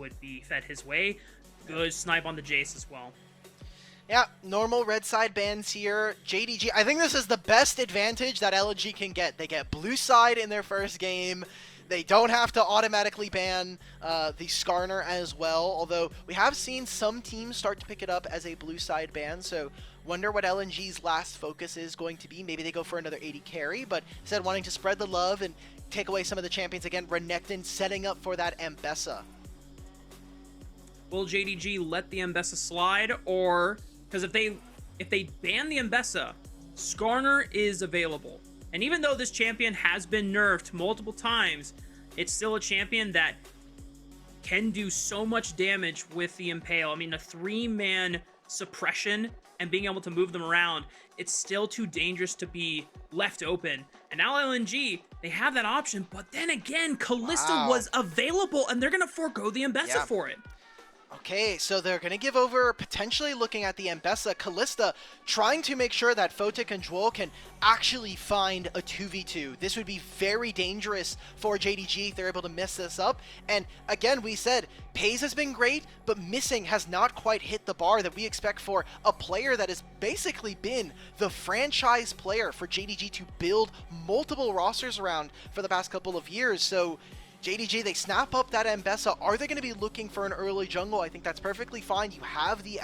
would be fed his way. Good snipe on the Jace as well. Yeah, normal red side bans here. JDG, I think this is the best advantage that LNG can get. They get blue side in their first game. They don't have to automatically ban the Skarner as well, although we have seen some teams start to pick it up as a blue side ban, so wonder what LNG's last focus is going to be. Maybe they go for another 80 carry, but instead wanting to spread the love and take away some of the champions. Again, Renekton setting up for that Ambessa. Will JDG let the Ambessa slide, or because if they ban the Ambessa, Skarner is available. And even though this champion has been nerfed multiple times, it's still a champion that can do so much damage with the Impale. I mean, a 3-man suppression and being able to move them around, it's still too dangerous to be left open. And now LNG, they have that option, but then again, Kalista was available, and they're going to forego the Ambessa for it. Okay, so they're going to give over, potentially looking at the Ambessa. Kalista trying to make sure that Photic and Zhuo can actually find a 2v2. This would be very dangerous for JDG if they're able to mess this up. And again, we said, Peyz has been great, but missing has not quite hit the bar that we expect for a player that has basically been the franchise player for JDG to build multiple rosters around for the past couple of years. So JDG, they snap up that Ambessa. Are they going to be looking for an early jungle? I think that's perfectly fine. You have the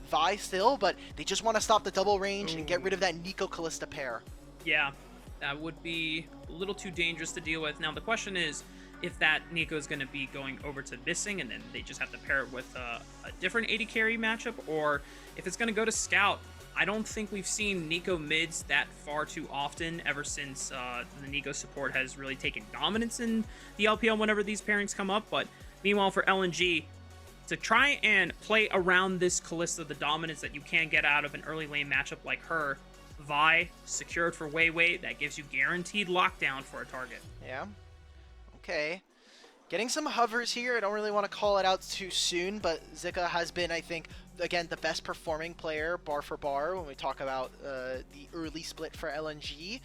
Vi still, but they just want to stop the double range and get rid of that Nico Kalista pair. Yeah, that would be a little too dangerous to deal with. Now, the question is if that Nico is going to be going over to missing and then they just have to pair it with a different 80 carry matchup, or if it's going to go to Scout. I don't think we've seen Nico mids that far too often ever since the Nico support has really taken dominance in the LPL whenever these pairings come up. But meanwhile, for LNG, to try and play around this Kalista, the dominance that you can get out of an early lane matchup like her, Vi secured for WeiWei, that gives you guaranteed lockdown for a target. Yeah. Okay. Getting some hovers here. I don't really want to call it out too soon, but Zika has been, I think, again, the best performing player bar for bar when we talk about the early split for LNG.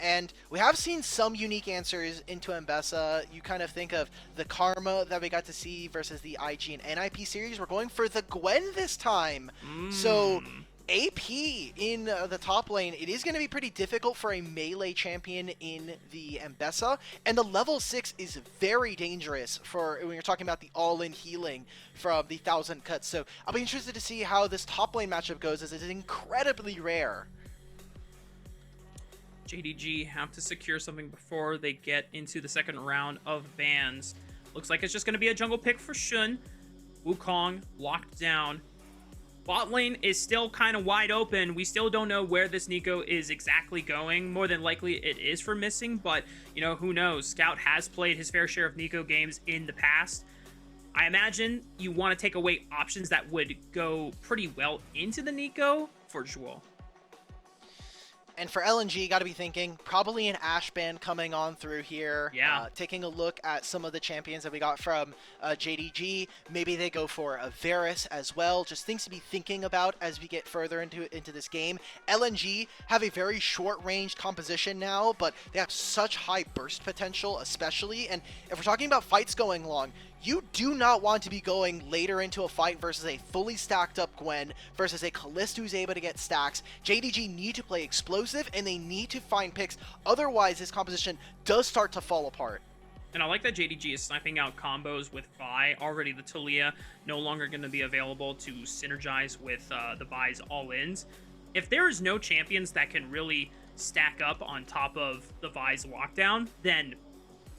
And we have seen some unique answers into Ambessa. You kind of think of the Karma that we got to see versus the IG and NIP series. We're going for the Gwen this time. So AP in the top lane, it is going to be pretty difficult for a melee champion in the Ambessa, and the level 6 is very dangerous for when you're talking about the all-in healing from the 1000 cuts. So I'll be interested to see how this top lane matchup goes, as it's incredibly rare. JDG have to secure something before they get into the second round of bans. Looks like it's just going to be a jungle pick for Shun. Wukong locked down. Bot lane is still kind of wide open. We still don't know where this Nico is exactly going. More than likely it is for missing, but you know, who knows? Scout has played his fair share of Nico games in the past. I imagine you want to take away options that would go pretty well into the Nico for Zhuo. And for LNG, got to be thinking probably an Ashe ban coming on through here. Yeah. Taking a look at some of the champions that we got from JDG. Maybe they go for a Varus as well. Just things to be thinking about as we get further into this game. LNG have a very short-range composition now, but they have such high burst potential, especially. And if we're talking about fights going long, you do not want to be going later into a fight versus a fully stacked up Gwen versus a Kalista who's able to get stacks. JDG need to play explosive, and they need to find picks. Otherwise, this composition does start to fall apart. And I like that JDG is sniping out combos with Vi. Already the Talia no longer going to be available to synergize with the Vi's all-ins. If there is no champions that can really stack up on top of the Vi's lockdown, then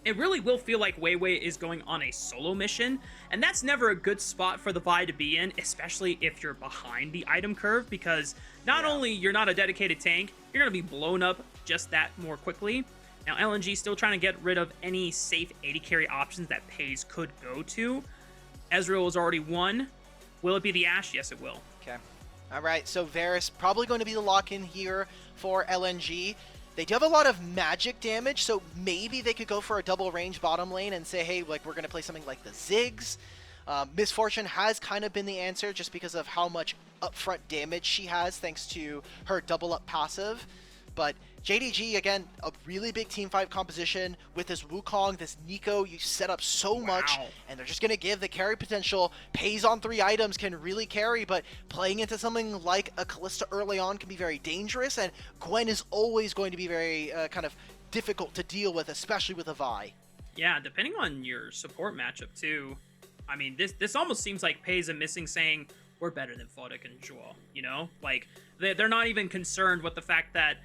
it really will feel like WeiWei is going on a solo mission, and that's never a good spot for the Vi to be in, especially if you're behind the item curve, because not only you're not a dedicated tank, you're going to be blown up just that more quickly. Now, LNG still trying to get rid of any safe 80 carry options that Peyz could go to. Ezreal is already won. Will it be the Ashe? Yes, it will. Okay. All right, so Varus probably going to be the lock-in here for LNG. They do have a lot of magic damage, so maybe they could go for a double range bottom lane and say, hey, like, we're going to play something like the Ziggs. Misfortune has kind of been the answer just because of how much upfront damage she has thanks to her double up passive. But JDG, again, a really big team fight composition with this Wukong, this Nico. You set up so much, Wow. and they're just going to give the carry potential. Peyz on 3 items can really carry, but playing into something like a Kalista early on can be very dangerous, and Gwen is always going to be very kind of difficult to deal with, especially with a Vi. Yeah, depending on your support matchup too. I mean, this almost seems like Peyz and Missing saying we're better than Photic and Zhuo. You know, like they're not even concerned with the fact that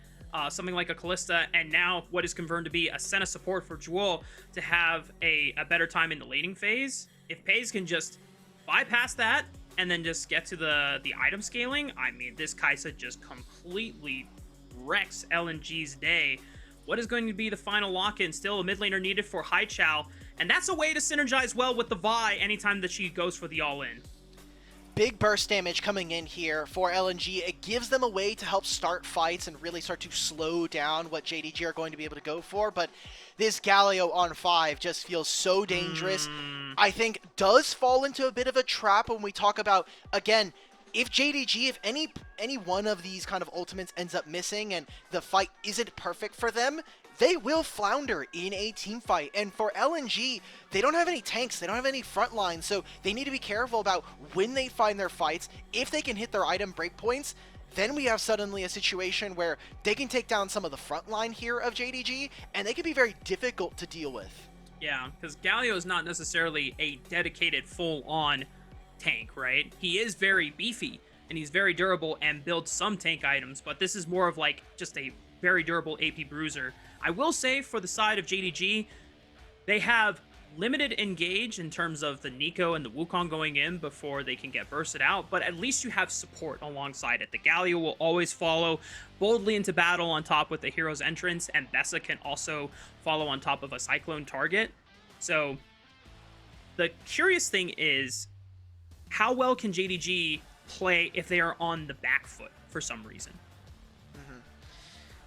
something like a Kalista and now what is confirmed to be a Senna support for Zhuo to have a better time in the laning phase. If Peyz can just bypass that and then just get to the item scaling, I mean, this Kaisa just completely wrecks LNG's day. What is going to be the final lock-in? Still a mid laner needed for Haichao, and that's a way to synergize well with the Vi anytime that she goes for the all-in. Big burst damage coming in here for LNG. It gives them a way to help start fights and really start to slow down what JDG are going to be able to go for, but this Galio on 5 just feels so dangerous. I think does fall into a bit of a trap when we talk about, again, if JDG, if any one of these kind of ultimates ends up missing and the fight isn't perfect for them, they will flounder in a team fight. And for LNG, they don't have any tanks, they don't have any front lines, so they need to be careful about when they find their fights. If they can hit their item breakpoints, then we have suddenly a situation where they can take down some of the front line here of JDG, and they can be very difficult to deal with. Yeah, because Galio is not necessarily a dedicated full-on tank, right? He is very beefy, and he's very durable and builds some tank items, but this is more of like just a very durable AP bruiser. I will say for the side of JDG, they have limited engage in terms of the Nico and the Wukong going in before they can get bursted out, but at least you have support alongside it. The Galio will always follow boldly into battle on top with the hero's entrance, and Bessa can also follow on top of a Cyclone target. So the curious thing is, how well can JDG play if they are on the back foot for some reason?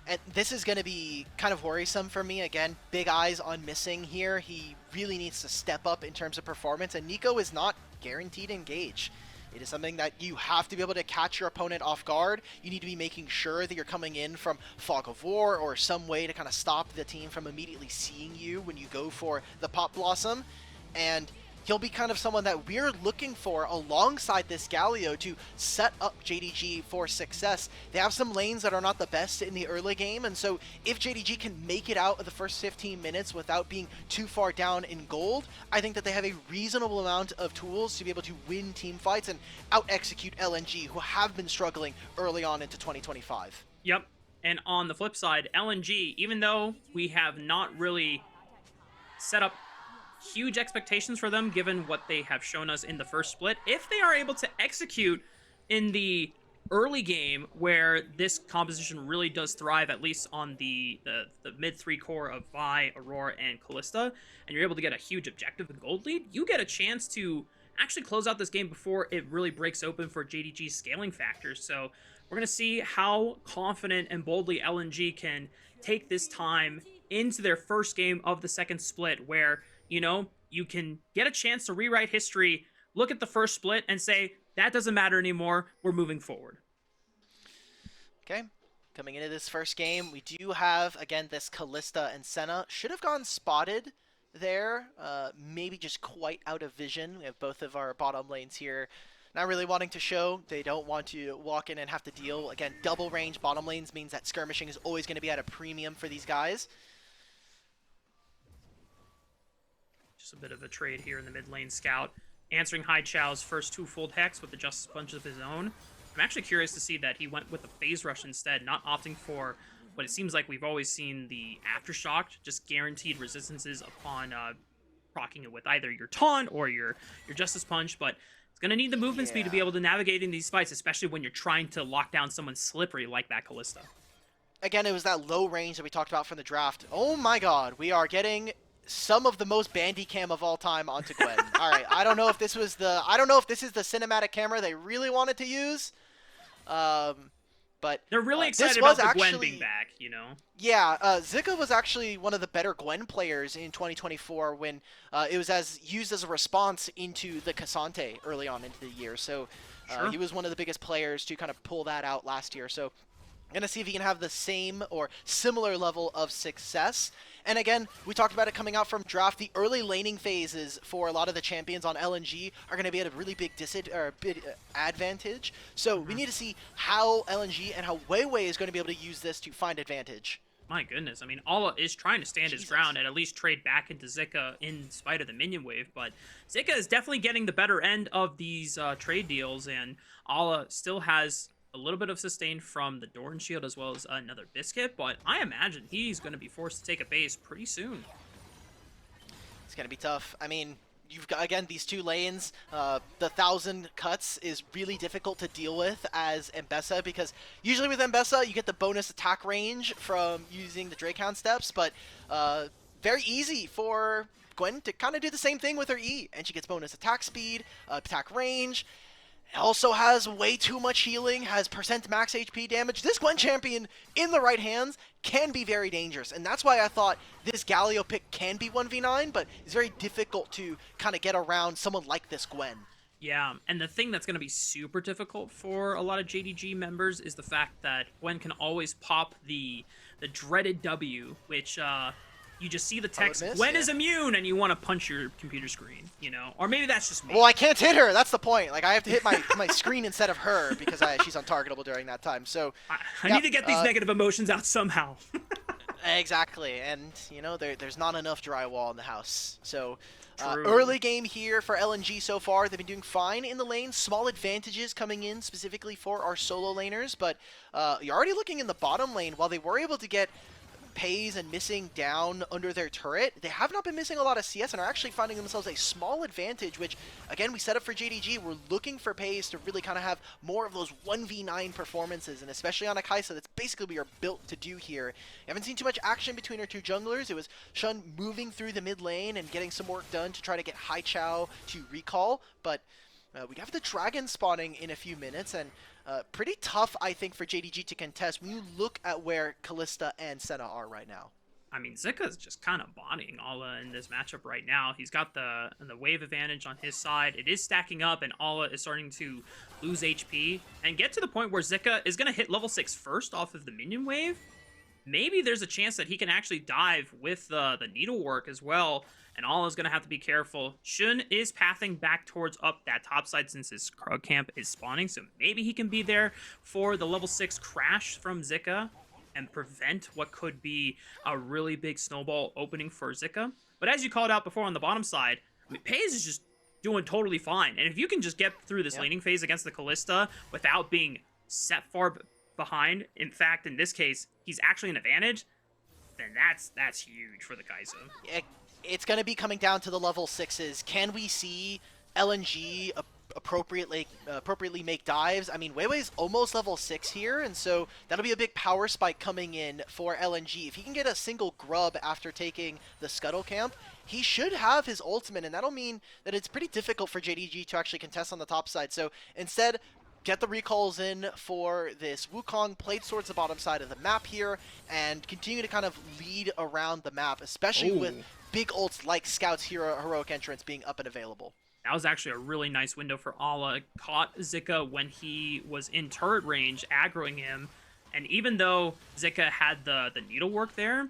And this is going to be kind of worrisome for me. Again, big eyes on Missing here. He really needs to step up in terms of performance, and Nico is not guaranteed engage. It is something that you have to be able to catch your opponent off guard. You need to be making sure that you're coming in from Fog of War or some way to kind of stop the team from immediately seeing you when you go for the Pop Blossom. And he'll be kind of someone that we're looking for alongside this Galio to set up JDG for success. They have some lanes that are not the best in the early game, and so if JDG can make it out of the first 15 minutes without being too far down in gold, I think that they have a reasonable amount of tools to be able to win team fights and out-execute LNG, who have been struggling early on into 2025. Yep, and on the flip side, LNG, even though we have not really set up huge expectations for them given what they have shown us in the first split, if they are able to execute in the early game where this composition really does thrive, at least on the mid 3 core of Vi, Aurora, and Kalista, and you're able to get a huge objective and gold lead, you get a chance to actually close out this game before it really breaks open for JDG's scaling factors. So we're going to see how confident and boldly LNG can take this time into their first game of the second split, where, you know, you can get a chance to rewrite history, look at the first split, and say, that doesn't matter anymore, we're moving forward. Okay, coming into this first game, we do have, again, this Kalista and Senna. Should have gone spotted there, maybe just quite out of vision. We have both of our bottom lanes here not really wanting to show. They don't want to walk in and have to deal. Again, double range bottom lanes means that skirmishing is always going to be at a premium for these guys. Just a bit of a trade here in the mid lane. Scout answering Haichao's first 2-fold hex with the Justice Punch of his own. I'm actually curious to see that he went with the phase rush instead, not opting for what it seems like we've always seen, the Aftershock, just guaranteed resistances upon proccing it with either your taunt or your Justice Punch, but it's going to need the movement speed to be able to navigate in these fights, especially when you're trying to lock down someone slippery like that Kalista. Again, it was that low range that we talked about from the draft. Oh my god, we are getting some of the most bandy cam of all time onto Gwen. All right, I don't know if this is the cinematic camera they really wanted to use, but they're really excited about the Gwen being back, you know. Yeah, Zika was actually one of the better Gwen players in 2024 when it was used as a response into the Cassante early on into the year. So Sure. he was one of the biggest players to kind of pull that out last year. So Gonna see if he can have the same or similar level of success. And again, we talked about it coming out from draft. The early laning phases for a lot of the champions on LNG are going to be at a really big advantage. So we need to see how LNG and how WeiWei is going to be able to use this to find advantage. My goodness, I mean, Ala is trying to stand his ground and at least trade back into Zika in spite of the minion wave, but Zika is definitely getting the better end of these trade deals, and Ala still has a little bit of sustain from the Doran shield as well as another biscuit, but I imagine he's going to be forced to take a base pretty soon. It's going to be tough. I mean, you've got, again, these two lanes. The 1,000 cuts is really difficult to deal with as M-Bessa, because usually with M-Bessa, you get the bonus attack range from using the Drakehound steps, but very easy for Gwen to kind of do the same thing with her E, and she gets bonus attack speed, attack range. Also has way too much healing, has percent max HP damage. This Gwen champion in the right hands can be very dangerous, and that's why I thought this Galio pick can be 1v9, but it's very difficult to kind of get around someone like this Gwen. Yeah, and the thing that's going to be super difficult for a lot of JDG members is the fact that Gwen can always pop the dreaded W, which you just see the text, Gwen is immune, and you want to punch your computer screen, you know? Or maybe that's just me. Well, I can't hit her. That's the point. Like, I have to hit my screen instead of her because she's untargetable during that time. So I need to get these negative emotions out somehow. Exactly. And, you know, there's not enough drywall in the house. So early game here for LNG so far. They've been doing fine in the lane. Small advantages coming in specifically for our solo laners. But you're already looking in the bottom lane. While they were able to get Peyz and missing down under their turret, they have not been missing a lot of CS and are actually finding themselves a small advantage, which, again, we set up for JDG. We're looking for Peyz to really kind of have more of those 1v9 performances, and especially on a Kai'Sa, that's basically what we are built to do here. We haven't seen too much action between our two junglers. It was Shun moving through the mid lane and getting some work done to try to get Haichao to recall, but we have the dragon spawning in a few minutes, and pretty tough, I think, for JDG to contest when you look at where Kalista and Senna are right now. I mean, Zika's just kind of bodying Ala in this matchup right now. He's got the wave advantage on his side. It is stacking up, and Ala is starting to lose HP and get to the point where Zika is going to hit level 6 first off of the minion wave. Maybe there's a chance that he can actually dive with the needlework as well, and Ala is going to have to be careful. Shun is pathing back towards up that top side since his Krug camp is spawning, so maybe he can be there for the level 6 crash from Zika and prevent what could be a really big snowball opening for Zika. But as you called out before on the bottom side, I mean, Peyz is just doing totally fine, and if you can just get through this laning phase against the Kalista without being set far behind, in fact, in this case, he's actually an advantage, then that's huge for the Kai'Sa. It's going to be coming down to the level 6s. Can we see LNG appropriately make dives? I mean, WeiWei's almost level 6 here, and so that'll be a big power spike coming in for LNG. If he can get a single grub after taking the Scuttle Camp, he should have his ultimate, and that'll mean that it's pretty difficult for JDG to actually contest on the top side. So instead, get the recalls in for this Wukong, played towards the bottom side of the map here, and continue to kind of lead around the map, especially with big ults like Scout's Heroic Entrance being up and available. That was actually a really nice window for Ala. Caught Zika when he was in turret range, aggroing him, and even though Zika had the needlework there,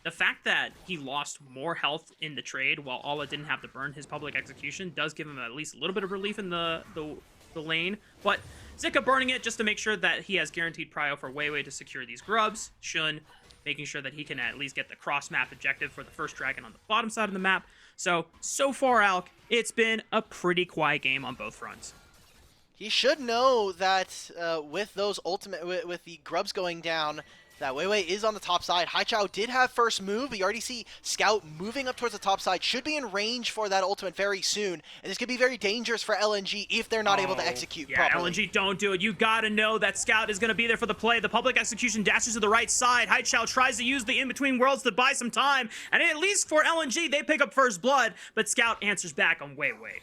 the fact that he lost more health in the trade while Ala didn't have to burn his public execution does give him at least a little bit of relief in the lane, but Zika burning it just to make sure that he has guaranteed prio for WeiWei to secure these grubs. Shun making sure that he can at least get the cross-map objective for the first dragon on the bottom side of the map. So far, Alk, it's been a pretty quiet game on both fronts. He should know that with those with the grubs going down, that WeiWei is on the top side. Haichao did have first move, but you already see Scout moving up towards the top side. Should be in range for that ultimate very soon. And this could be very dangerous for LNG if they're not able to execute properly. LNG, don't do it. You gotta know that Scout is gonna be there for the play. The public execution dashes to the right side. Haichao tries to use the in-between worlds to buy some time. And at least for LNG, they pick up first blood, but Scout answers back on WeiWei.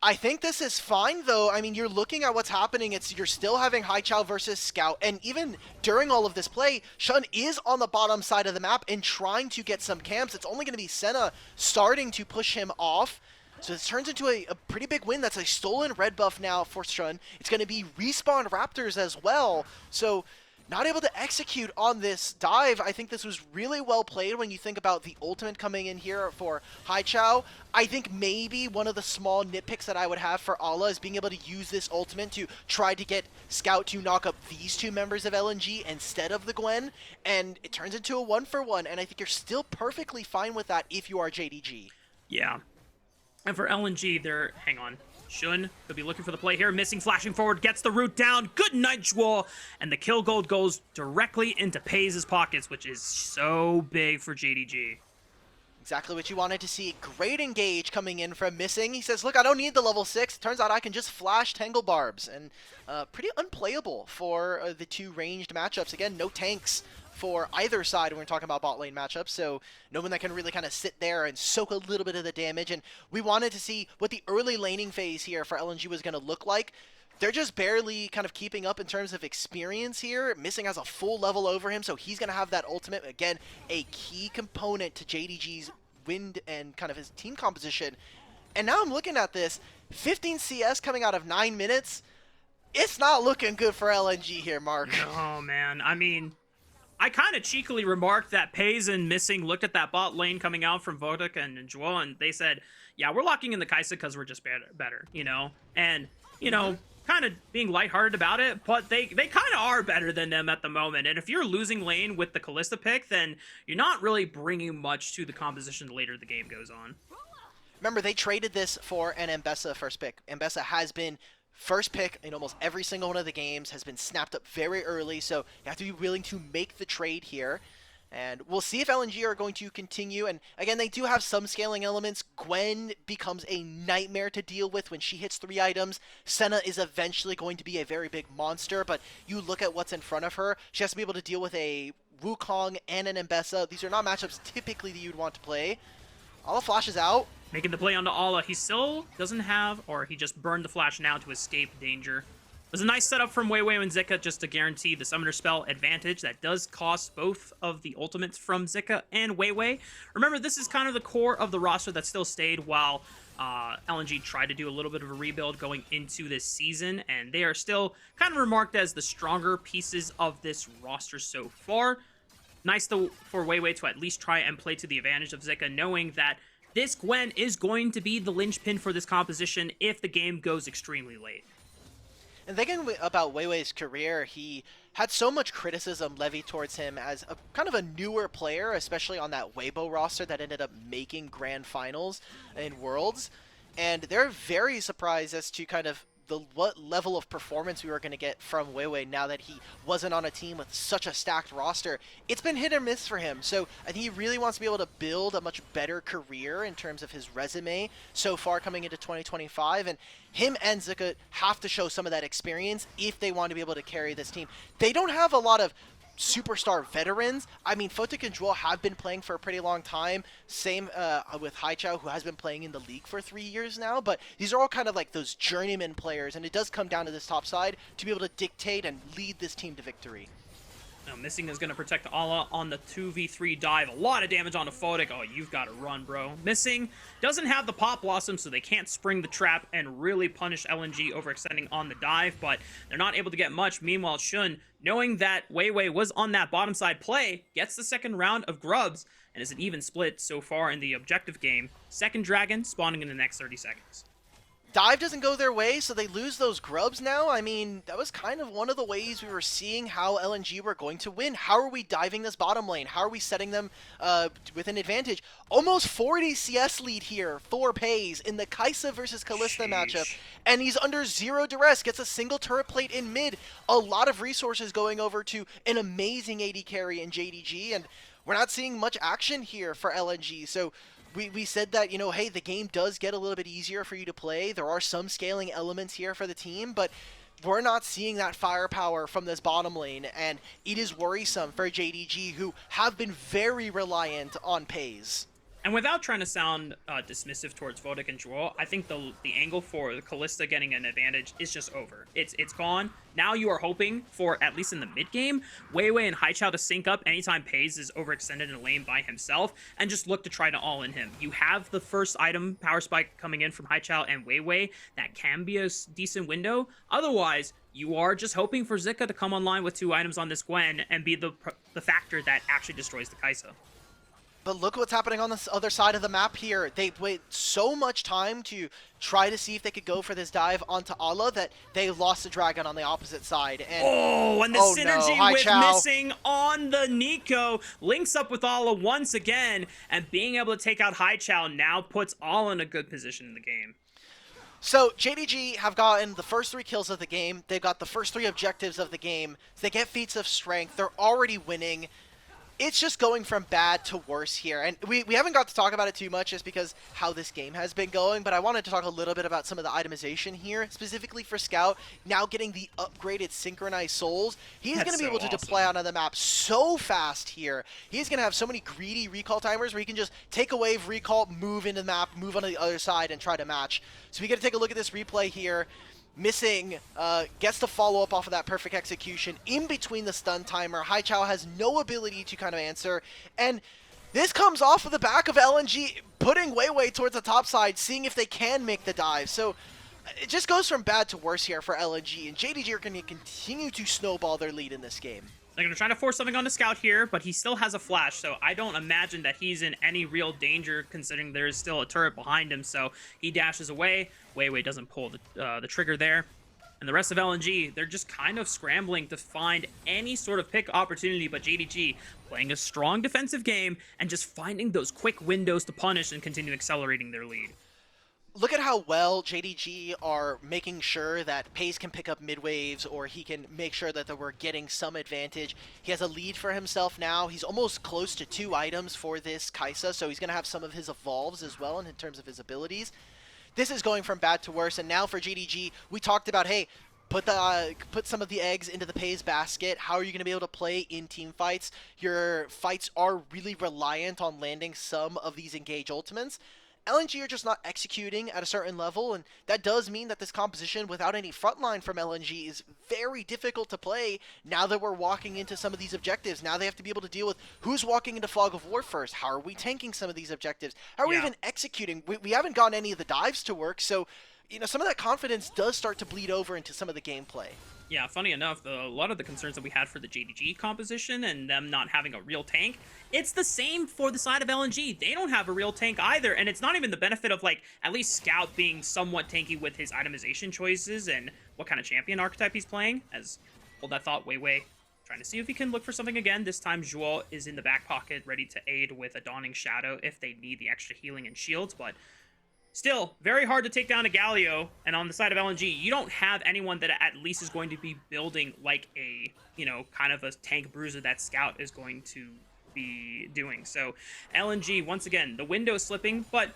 I think this is fine, though. I mean, you're looking at what's happening. You're still having Haichao versus Scout, and even during all of this play, Shun is on the bottom side of the map and trying to get some camps. It's only going to be Senna starting to push him off. So this turns into a pretty big win. That's a stolen red buff now for Shun. It's going to be respawn Raptors as well. So not able to execute on this dive. I think this was really well played when you think about the ultimate coming in here for Haichao. I think maybe one of the small nitpicks that I would have for Ala is being able to use this ultimate to try to get Scout to knock up these two members of LNG instead of the Gwen, and it turns into a 1-for-1, and I think you're still perfectly fine with that if you are JDG. Yeah. And for LNG, they're... Hang on. Shun could be looking for the play here. Missing, flashing forward, gets the root down. Good night, Zhuo. And the kill gold goes directly into Peyz's pockets, which is so big for JDG. Exactly what you wanted to see. Great engage coming in from Missing. He says, look, I don't need the level 6. Turns out I can just flash Tangle Barbs. And pretty unplayable for the two ranged matchups. Again, no tanks for either side when we're talking about bot lane matchups, so no one that can really kind of sit there and soak a little bit of the damage. And we wanted to see what the early laning phase here for LNG was going to look like. They're just barely kind of keeping up in terms of experience here. Missing has a full level over him, so he's going to have that ultimate. Again, a key component to JDG's win and kind of his team composition. And now I'm looking at this, 15 CS coming out of 9 minutes. It's not looking good for LNG here, Mark. Oh, man. I mean... I kind of cheekily remarked that Peyz and Missing looked at that bot lane coming out from Photic and Zhuo, and they said, yeah, we're locking in the Kai'Sa because we're just better, you know? And, you know, kind of being lighthearted about it, but they kind of are better than them at the moment. And if you're losing lane with the Kalista pick, then you're not really bringing much to the composition later the game goes on. Remember, they traded this for an Mbessa first pick. Mbessa has been first pick in almost every single one of the games, has been snapped up very early, so you have to be willing to make the trade here. And we'll see if LNG are going to continue. And again, they do have some scaling elements. Gwen becomes a nightmare to deal with when she hits 3 items. Senna is eventually going to be a very big monster, but you look at what's in front of her. She has to be able to deal with a Wukong and an Mbessa. These are not matchups typically that you'd want to play. Ala flashes out. Making the play onto Ala. He still doesn't have, or he just burned the flash now to escape danger. It was a nice setup from WeiWei and Zika just to guarantee the summoner spell advantage. That does cost both of the ultimates from Zika and WeiWei. Remember, this is kind of the core of the roster that still stayed while LNG tried to do a little bit of a rebuild going into this season, and they are still kind of remarked as the stronger pieces of this roster so far. Nice for WeiWei to at least try and play to the advantage of Zika, knowing that this Gwen is going to be the linchpin for this composition if the game goes extremely late. And thinking about WeiWei's career, he had so much criticism levied towards him as a kind of a newer player, especially on that Weibo roster that ended up making grand finals in Worlds. And they're very surprised as to kind of what level of performance we were going to get from WeiWei now that he wasn't on a team with such a stacked roster. It's been hit or miss for him, so I think he really wants to be able to build a much better career in terms of his resume so far coming into 2025, and him and Zika have to show some of that experience if they want to be able to carry this team. They don't have a lot of superstar veterans. I mean, Photic and Zhuo have been playing for a pretty long time. Same with Haichao, who has been playing in the league for 3 years now. But these are all kind of like those journeyman players, and it does come down to this top side to be able to dictate and lead this team to victory. Now, Missing is going to protect Ala on the 2v3 dive. A lot of damage onto Photic. Oh, you've got to run, bro. Missing doesn't have the Pop Blossom, so they can't spring the trap and really punish LNG overextending on the dive, but they're not able to get much. Meanwhile, Shun, knowing that WeiWei was on that bottom side play, gets the second round of grubs, and is an even split so far in the objective game. Second dragon spawning in the next 30 seconds. Dive doesn't go their way, so they lose those grubs now. I mean, that was kind of one of the ways we were seeing how LNG were going to win. How are we diving this bottom lane? How are we setting them with an advantage? Almost 40 CS lead here for Peyz in the Kai'Sa versus Kalista matchup. And he's under 0 duress, gets a single turret plate in mid. A lot of resources going over to an amazing AD carry in JDG, and we're not seeing much action here for LNG. So we said that, you know, hey, the game does get a little bit easier for you to play. There are some scaling elements here for the team, but we're not seeing that firepower from this bottom lane, and it is worrisome for JDG, who have been very reliant on Peyz. And without trying to sound dismissive towards Photic and Zhuo, I think the angle for the Kalista getting an advantage is just over. It's gone. Now you are hoping for, at least in the mid game, WeiWei and Haichao to sync up anytime Peyz is overextended in a lane by himself, and just look to try to all in him. You have the first item, Power Spike, coming in from Haichao and WeiWei. That can be a decent window. Otherwise, you are just hoping for Zika to come online with 2 items on this Gwen and be the factor that actually destroys the Kai'Sa. But look what's happening on this other side of the map here. They wait so much time to try to see if they could go for this dive onto Ala that they lost the Dragon on the opposite side. And the synergy no, with Haichao missing on the Nico links up with Ala once again, and being able to take out Haichao now puts Ala in a good position in the game. So JDG have gotten the first 3 kills of the game. They've got the first 3 objectives of the game. They get feats of strength. They're already winning. It's just going from bad to worse here. And we haven't got to talk about it too much just because how this game has been going, but I wanted to talk a little bit about some of the itemization here, specifically for Scout, now getting the upgraded synchronized souls. He's going to be able to deploy onto the map so fast here. He's going to have so many greedy recall timers where he can just take a wave, recall, move into the map, move onto the other side, and try to match. So we got to take a look at this replay here. Missing, gets to follow up off of that perfect execution in between the stun timer. Haichao has no ability to kind of answer, and this comes off of the back of LNG putting WeiWei towards the top side, seeing if they can make the dive. So it just goes from bad to worse here for LNG, and JDG are going to continue to snowball their lead in this game. They're going to try to force something on the Scout here, but he still has a flash, so I don't imagine that he's in any real danger considering there is still a turret behind him, so he dashes away. WeiWei doesn't pull the trigger there. And the rest of LNG, they're just kind of scrambling to find any sort of pick opportunity, but JDG playing a strong defensive game and just finding those quick windows to punish and continue accelerating their lead. Look at how well JDG are making sure that Peyz can pick up mid waves, or he can make sure that we're getting some advantage. He has a lead for himself now. He's almost close to 2 items for this Kai'Sa, so he's going to have some of his evolves as well in terms of his abilities. This is going from bad to worse, and now for JDG, we talked about, hey, put some of the eggs into the Peyz basket. How are you going to be able to play in team fights? Your fights are really reliant on landing some of these engage ultimates. LNG are just not executing at a certain level, and that does mean that this composition without any frontline from LNG is very difficult to play now that we're walking into some of these objectives. Now they have to be able to deal with who's walking into Fog of War first. How are we tanking some of these objectives? How are we even executing? We haven't gotten any of the dives to work, so you know, some of that confidence does start to bleed over into some of the gameplay. Yeah, funny enough, a lot of the concerns that we had for the JDG composition and them not having a real tank, it's the same for the side of LNG. They don't have a real tank either, and it's not even the benefit of, like, at least Scout being somewhat tanky with his itemization choices and what kind of champion archetype he's playing, as hold that thought, WeiWei trying to see if he can look for something again. This time, Zhuo is in the back pocket, ready to aid with a Dawning Shadow if they need the extra healing and shields, but still, very hard to take down a Galio, and on the side of LNG, you don't have anyone that at least is going to be building like a, you know, kind of a tank bruiser that Scout is going to be doing. So LNG, once again, the window is slipping, but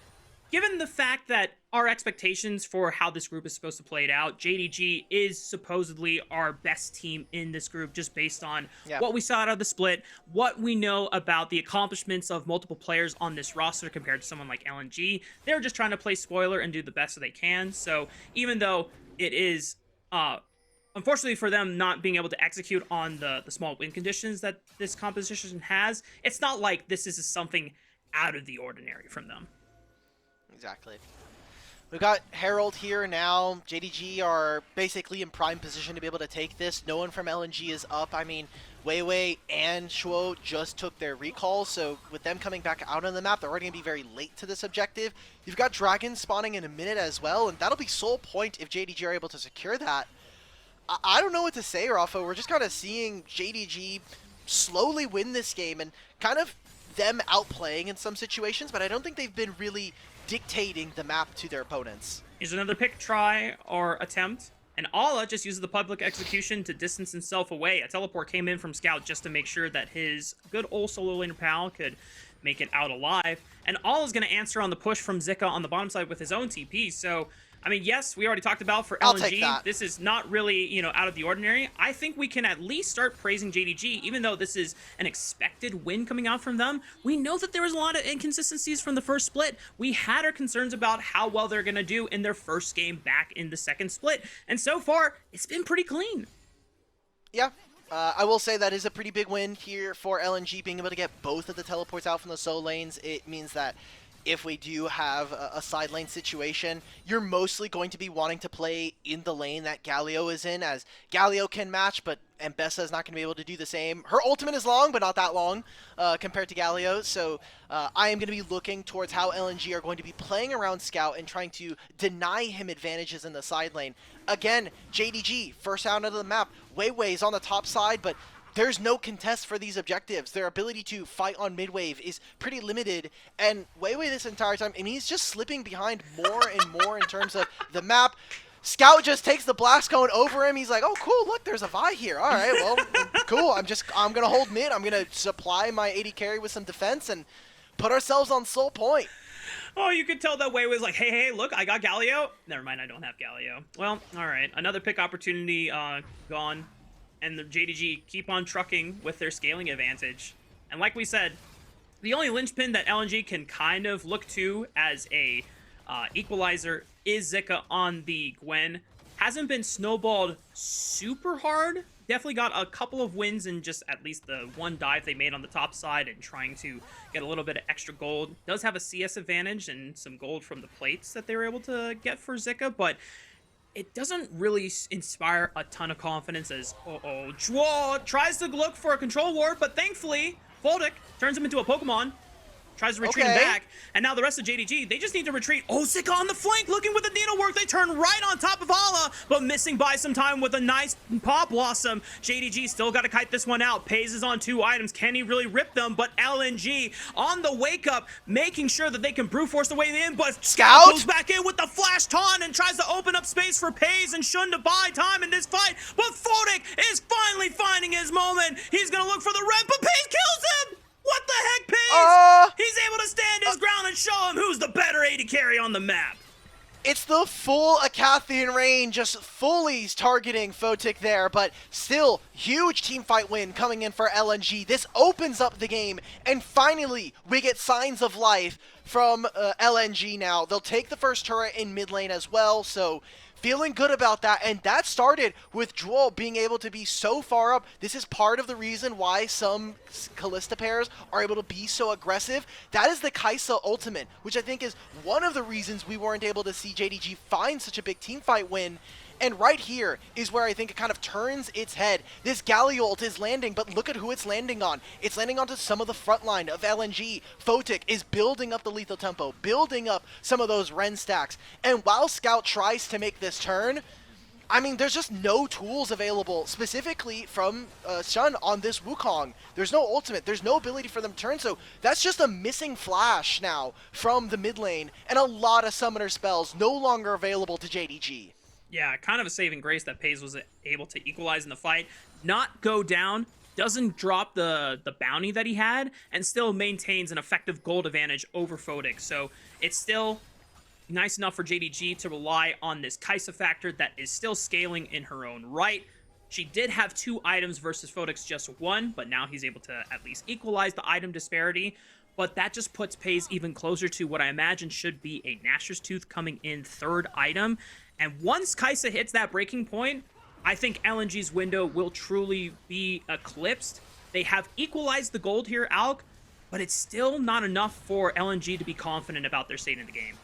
given the fact that our expectations for how this group is supposed to play it out, JDG is supposedly our best team in this group just based on what we saw out of the split, what we know about the accomplishments of multiple players on this roster compared to someone like LNG. They're just trying to play spoiler and do the best that they can. So even though it is, unfortunately for them not being able to execute on the small win conditions that this composition has, it's not like this is something out of the ordinary from them. Exactly. We've got Herald here now. JDG are basically in prime position to be able to take this. No one from LNG is up. I mean, WeiWei and Zhuo just took their recall, so with them coming back out on the map, they're already going to be very late to this objective. You've got dragons spawning in a minute as well, and that'll be sole point if JDG are able to secure that. I don't know what to say, Raafaa. We're just kind of seeing JDG slowly win this game and kind of them outplaying in some situations, but I don't think they've been really dictating the map to their opponents. Here's another pick try or attempt, and Ala just uses the public execution to distance himself away. A teleport came in from Scout just to make sure that his good old solo laner pal could make it out alive, and Ala's going to answer on the push from Zika on the bottom side with his own TP, so I mean, yes, we already talked about for I'll take LNG, that. this is not really, you know, out of the ordinary. I think we can at least start praising JDG, even though this is an expected win coming out from them. We know that there was a lot of inconsistencies from the first split. We had our concerns about how well they're going to do in their first game back in the second split. And so far, it's been pretty clean. Yeah. I will say that is a pretty big win here for LNG, being able to get both of the teleports out from the solo lanes. It means that if we do have a side lane situation, you're mostly going to be wanting to play in the lane that Galio is in, as Galio can match, but Mbessa is not going to be able to do the same. Her ultimate is long, but not that long compared to Galio, so I am going to be looking towards how LNG are going to be playing around Scout and trying to deny him advantages in the side lane. Again, JDG, first out of the map. WeiWei is on the top side, but there's no contest for these objectives. Their ability to fight on mid-wave is pretty limited, and WeiWei this entire time, and he's just slipping behind more and more in terms of the map. Scout just takes the blast cone over him. He's like, oh, cool, look, there's a Vi here. All right, well, cool. I'm going to hold mid. I'm going to supply my AD carry with some defense and put ourselves on sole point. Oh, you could tell that WeiWei was like, hey, look, I got Galio. Never mind, I don't have Galio. Well, all right, another pick opportunity gone. And the JDG keep on trucking with their scaling advantage. And like we said, the only linchpin that LNG can kind of look to as a equalizer is Zika on the Gwen. Hasn't been snowballed super hard. Definitely got a couple of wins in just at least the one dive they made on the top side and trying to get a little bit of extra gold. Does have a CS advantage and some gold from the plates that they were able to get for Zika, but it doesn't really inspire a ton of confidence as, Zhuo tries to look for a control ward, but thankfully, Photic turns him into a Pokemon, tries to retreat him back, and now the rest of JDG, they just need to retreat. Oh, Zika on the flank, looking with the needlework. They turn right on top of Hala, but missing by some time with a nice Pop Blossom. JDG still got to kite this one out. Peyz is on 2 items. Can he really rip them? But LNG on the wake up, making sure that they can brute force the way in, but Scout goes back in with the flash taunt and tries to open up space for Peyz and Shun to buy time in this fight, but Photic is finally finding his moment. He's going to look for the red, but Peyz kills him! What the heck, Peyz? He's able to stand his ground and show him who's the better AD carry on the map. It's the full Acathian Rain just fully targeting Photic there, but still, huge teamfight win coming in for LNG. This opens up the game, and finally, we get signs of life from LNG now. They'll take the first turret in mid lane as well, so feeling good about that, and that started with Zhuo being able to be so far up. This is part of the reason why some Kalista pairs are able to be so aggressive. That is the Kai'Sa ultimate, which I think is one of the reasons we weren't able to see JDG find such a big teamfight win. And right here is where I think it kind of turns its head. This Galio ult is landing, but look at who it's landing on. It's landing onto some of the front line of LNG. Photic is building up the lethal tempo, building up some of those Ren stacks. And while Scout tries to make this turn, I mean, there's just no tools available, specifically from Shun on this Wukong. There's no ultimate. There's no ability for them to turn, so that's just a missing flash now from the mid lane, and a lot of summoner spells no longer available to JDG. Yeah, kind of a saving grace that Peyz was able to equalize in the fight, not go down, doesn't drop the bounty that he had, and still maintains an effective gold advantage over Photic. So it's still nice enough for JDG to rely on this Kai'Sa factor that is still scaling in her own right. She did have 2 items versus Photic's just 1, but now he's able to at least equalize the item disparity. But that just puts Peyz even closer to what I imagine should be a Nashor's Tooth coming in 3rd item. And once Kai'Sa hits that breaking point, I think LNG's window will truly be eclipsed. They have equalized the gold here, Alk, but it's still not enough for LNG to be confident about their state in the game.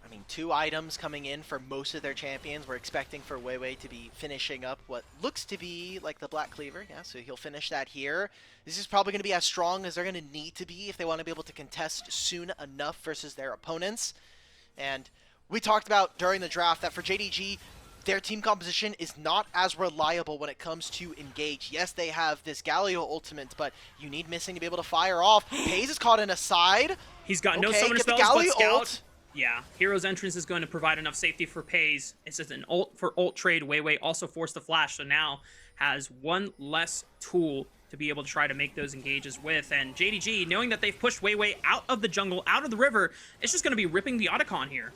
I mean, 2 items coming in for most of their champions. We're expecting for WeiWei to be finishing up what looks to be like the Black Cleaver. Yeah, so he'll finish that here. This is probably going to be as strong as they're going to need to be if they want to be able to contest soon enough versus their opponents. And we talked about during the draft that for JDG, their team composition is not as reliable when it comes to engage. Yes, they have this Galio ultimate, but you need Missing to be able to fire off. Peyz is caught in a side. He's got no summoner spells, but Scout. Yeah, Hero's Entrance is going to provide enough safety for Peyz. It's just an ult for ult trade. WeiWei also forced the flash, so now has one less tool to be able to try to make those engages with. And JDG, knowing that they've pushed WeiWei out of the jungle, out of the river, it's just going to be ripping the Otacon here.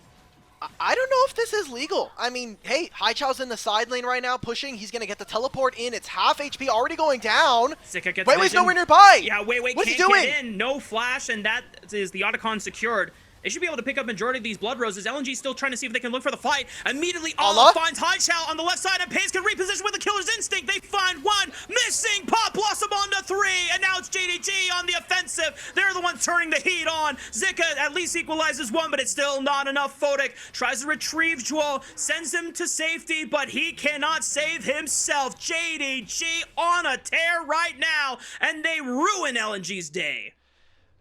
I don't know if this is legal. I mean, hey, Haichao's in the side lane right now pushing. He's going to get the teleport in. It's half HP already going down. Zika gets WeiWei's vision. nowhere nearby. Yeah, WeiWei What's he can't doing? get in. No flash, and that is the Otacon secured. They should be able to pick up majority of these Blood Roses. LNG still trying to see if they can look for the fight. Immediately, Allah finds Haichao on the left side, and Peyz can reposition with the Killer's Instinct. They find one, missing Pop Blossom on the 3, and now it's JDG on the offensive. They're the ones turning the heat on. Zika at least equalizes one, but it's still not enough. Photic tries to retrieve Zhuo, sends him to safety, but he cannot save himself. JDG on a tear right now, and they ruin LNG's day.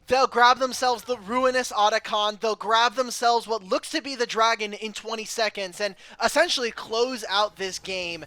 They'll grab themselves the ruinous Otacon. They'll grab themselves what looks to be the dragon in 20 seconds and essentially close out this game.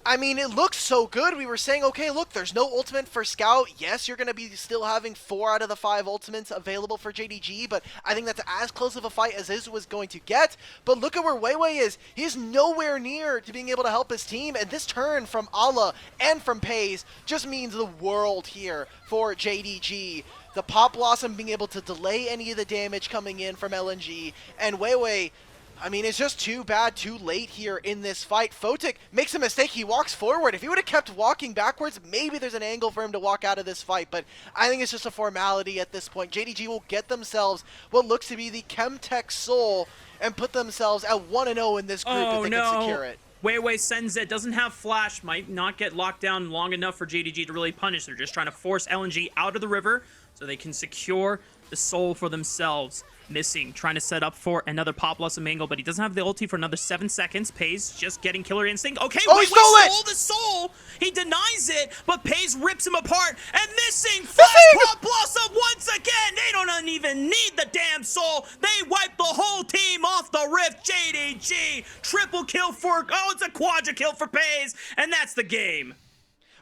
I mean, it looks so good. We were saying, okay, look, there's no ultimate for Scout. Yes, you're going to be still having 4 out of the 5 ultimates available for JDG, but I think that's as close of a fight as this was going to get. But look at where WeiWei is. He's nowhere near to being able to help his team, and this turn from Allah and from Peyz just means the world here for JDG. The Pop Blossom being able to delay any of the damage coming in from LNG, and WeiWei, I mean, it's just too bad, too late here in this fight. Photic makes a mistake. He walks forward. If he would have kept walking backwards, maybe there's an angle for him to walk out of this fight, but I think it's just a formality at this point. JDG will get themselves what looks to be the Chemtech Soul and put themselves at 1-0 in this group if they can secure it. WeiWei sends it, doesn't have flash, might not get locked down long enough for JDG to really punish. They're just trying to force LNG out of the river so they can secure the soul for themselves. Missing, trying to set up for another Pop Blossom angle, but he doesn't have the ulti for another 7 seconds. Peyz just getting Killer Instinct. Okay, oh, he stole the soul. He denies it, but Peyz rips him apart. And missing Flash Pop Blossom once again. They don't even need the damn soul. They wipe the whole team off the rift. JDG, triple kill for, oh, it's a quadra kill for Peyz, and that's the game.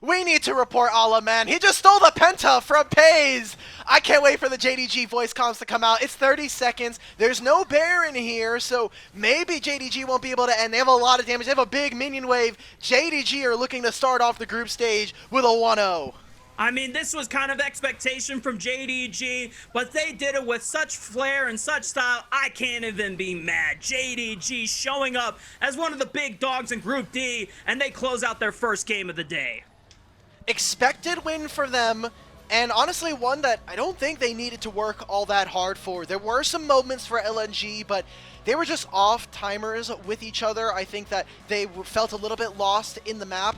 We need to report Allah, man. He just stole the Penta from Peyz. I can't wait for the JDG voice comms to come out. It's 30 seconds. There's no Baron here, so maybe JDG won't be able to end. They have a lot of damage. They have a big minion wave. JDG are looking to start off the group stage with a 1-0. I mean, this was kind of expectation from JDG, but they did it with such flair and such style, I can't even be mad. JDG showing up as one of the big dogs in Group D, and they close out their first game of the day. Expected win for them, and honestly one that I don't think they needed to work all that hard for. There were some moments for LNG, but they were just off timers with each other. I think that they felt a little bit lost in the map,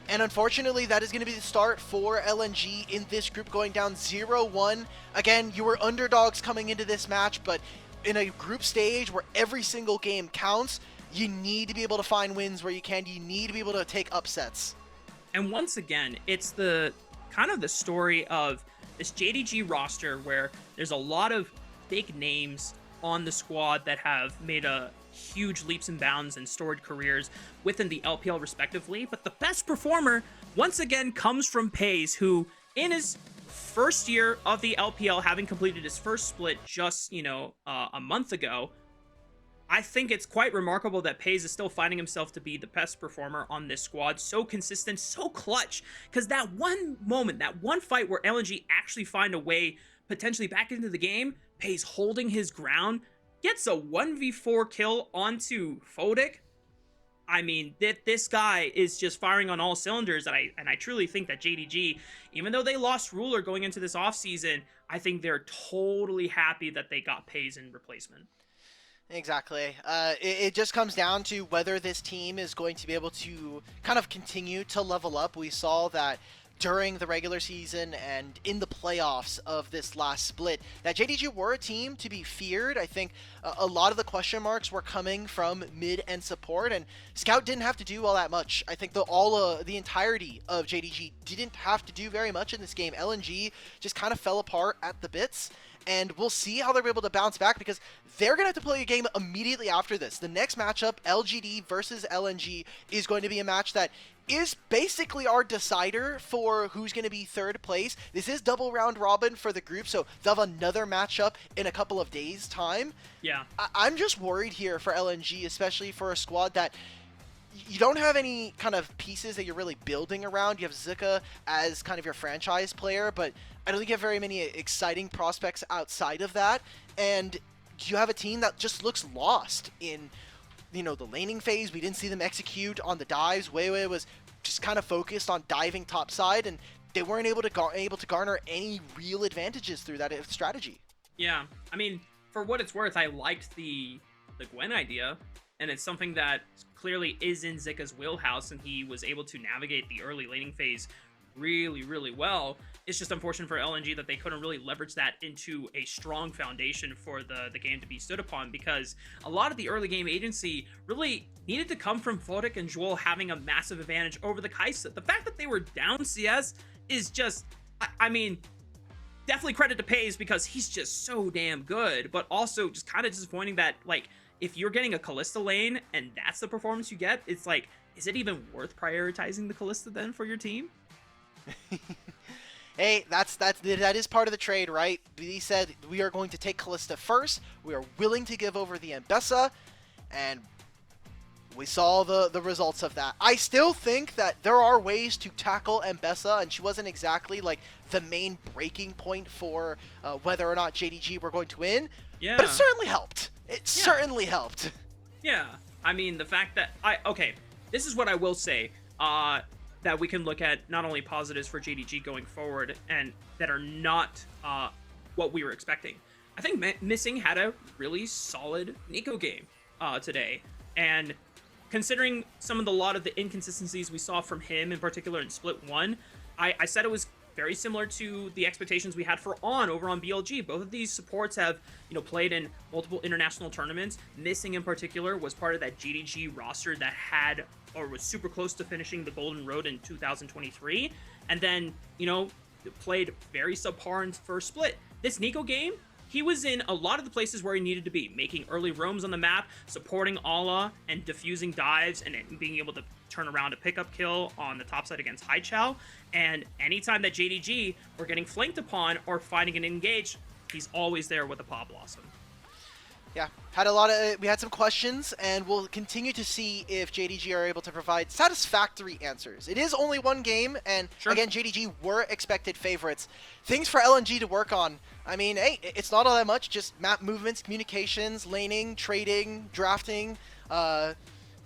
and unfortunately that is going to be the start for LNG in this group, going down 0-1. Again, you were underdogs coming into this match, but in a group stage where every single game counts, you need to be able to find wins where you can. You need to be able to take upsets. And once again, it's the kind of the story of this JDG roster where there's a lot of big names on the squad that have made a huge leaps and bounds and storied careers within the LPL respectively. But the best performer, once again, comes from Peyz, who in his first year of the LPL, having completed his first split just, a month ago, I think it's quite remarkable that Peyz is still finding himself to be the best performer on this squad. So consistent, so clutch. Because that one moment, that one fight where LNG actually find a way potentially back into the game, Peyz holding his ground, gets a 1v4 kill onto Photic. I mean, this guy is just firing on all cylinders, and I truly think that JDG, even though they lost Ruler going into this offseason, I think they're totally happy that they got Peyz in replacement. Exactly. It just comes down to whether this team is going to be able to kind of continue to level up. We saw that during the regular season and in the playoffs of this last split, that JDG were a team to be feared. I think a lot of the question marks were coming from mid and support, and Scout didn't have to do all that much. I think the entirety of JDG didn't have to do very much in this game. LNG just kind of fell apart at the bits, and we'll see how they're able to bounce back, because they're going to have to play a game immediately after this. The next matchup, LGD versus LNG, is going to be a match that is basically our decider for who's going to be third place. This is double round robin for the group, so they'll have another matchup in a couple of days' time. Yeah. I'm just worried here for LNG, especially for a squad that you don't have any kind of pieces that you're really building around. You have Zika as kind of your franchise player, but I don't think you have very many exciting prospects outside of that. And you have a team that just looks lost in, you know, the laning phase. We didn't see them execute on the dives. WeiWei was just kind of focused on diving topside, and they weren't able to garner any real advantages through that strategy. Yeah, I mean, for what it's worth, I liked the Gwen idea, and it's something that clearly is in Zika's wheelhouse, and he was able to navigate the early laning phase really, really well. It's just unfortunate for LNG that they couldn't really leverage that into a strong foundation for the game to be stood upon, because a lot of the early game agency really needed to come from Photic and Zhuo having a massive advantage over the Kai'Sa. The fact that they were down CS is just, I mean, definitely credit to Peyz because he's just so damn good, but also just kind of disappointing that, like, if you're getting a Kalista lane and that's the performance you get, it's like, is it even worth prioritizing the Kalista then for your team? Hey, that is part of the trade, right? We said we are going to take Kalista first. We are willing to give over the Mbessa, and we saw the results of that. I still think that there are ways to tackle Mbessa, and she wasn't exactly like the main breaking point for whether or not JDG were going to win. Yeah. But it certainly helped. It certainly helped. Yeah. I mean, the fact that okay, this is what I will say. That we can look at not only positives for JDG going forward and that are not what we were expecting. I think Missing had a really solid Nico game today, and considering some of a lot of the inconsistencies we saw from him in particular in Split 1, I said it was very similar to the expectations we had for On over on BLG. Both of these supports have, you know, played in multiple international tournaments. Missing in particular was part of that JDG roster that had or was super close to finishing the Golden Road in 2023, and then, you know, played very subpar in first split. This Nico game, he was in a lot of the places where he needed to be, making early roams on the map, supporting Ala and diffusing dives, and being able to turn around a pickup kill on the top side against Haichao. And anytime that JDG were getting flanked upon or finding an engage, he's always there with a Pop Blossom. Yeah, we had some questions, and we'll continue to see if JDG are able to provide satisfactory answers. It is only one game, and again, JDG were expected favorites. Things for LNG to work on. I mean, hey, it's not all that much, just map movements, communications, laning, trading, drafting,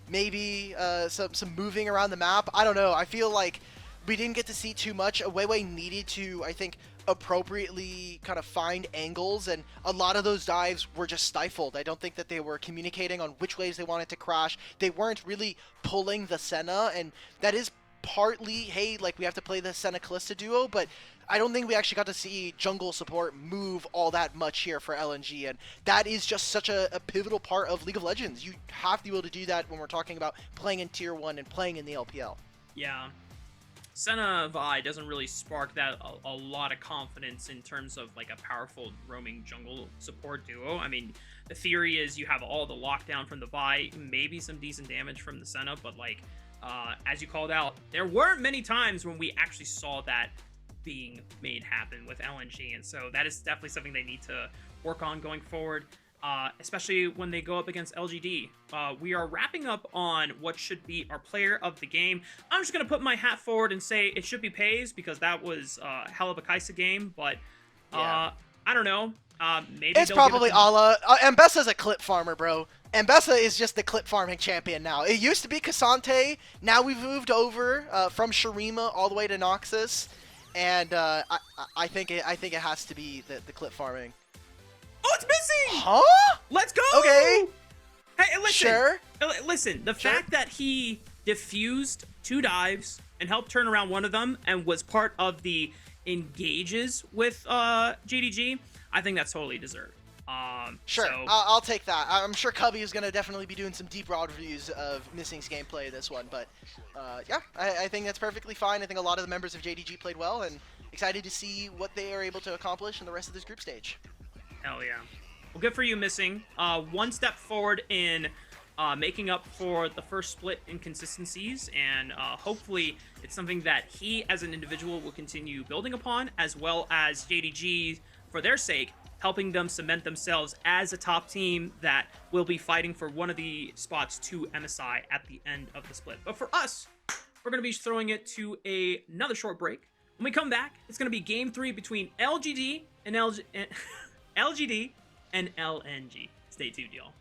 maybe some moving around the map. I don't know. I feel like we didn't get to see too much. WeiWei needed to, I think, appropriately kind of find angles, and a lot of those dives were just stifled. I don't think that they were communicating on which ways they wanted to crash. They weren't really pulling the Senna, and that is partly, hey, like, we have to play the Senna-Kalista duo, but I don't think we actually got to see jungle support move all that much here for LNG, and that is just such a pivotal part of League of Legends. You have to be able to do that when we're talking about playing in Tier 1 and playing in the LPL. Yeah. Senna Vi doesn't really spark that a lot of confidence in terms of like a powerful roaming jungle support duo. I mean, the theory is you have all the lockdown from the Vi, maybe some decent damage from the Senna, but like, as you called out, there weren't many times when we actually saw that being made happen with LNG, and so that is definitely something they need to work on going forward. Especially when they go up against LGD. We are wrapping up on what should be our player of the game. I'm just going to put my hat forward and say it should be Peyz, because that was a hell of a Kai'Sa game, but I don't know. Maybe it's probably Ala. Mbessa's a clip farmer, bro. Mbessa is just the clip farming champion now. It used to be Cassante. Now we've moved over from Shurima all the way to Noxus, and I think it has to be the clip farming. Oh, it's Missing! Huh? Let's go! Okay. Hey, listen. Sure. Listen, the fact that he diffused 2 dives and helped turn around one of them and was part of the engages with JDG, I think that's totally deserved. Sure, so... I'll take that. I'm sure Cubby is going to definitely be doing some deep raw reviews of Missing's gameplay this one, but yeah, I think that's perfectly fine. I think a lot of the members of JDG played well, and excited to see what they are able to accomplish in the rest of this group stage. Hell yeah. Well, good for you, Missing. One step forward in making up for the first split inconsistencies, and hopefully it's something that he as an individual will continue building upon, as well as JDG, for their sake, helping them cement themselves as a top team that will be fighting for one of the spots to MSI at the end of the split. But for us, we're going to be throwing it to another short break. When we come back, it's going to be Game 3 between LGD and LGD and LNG. Stay tuned, y'all.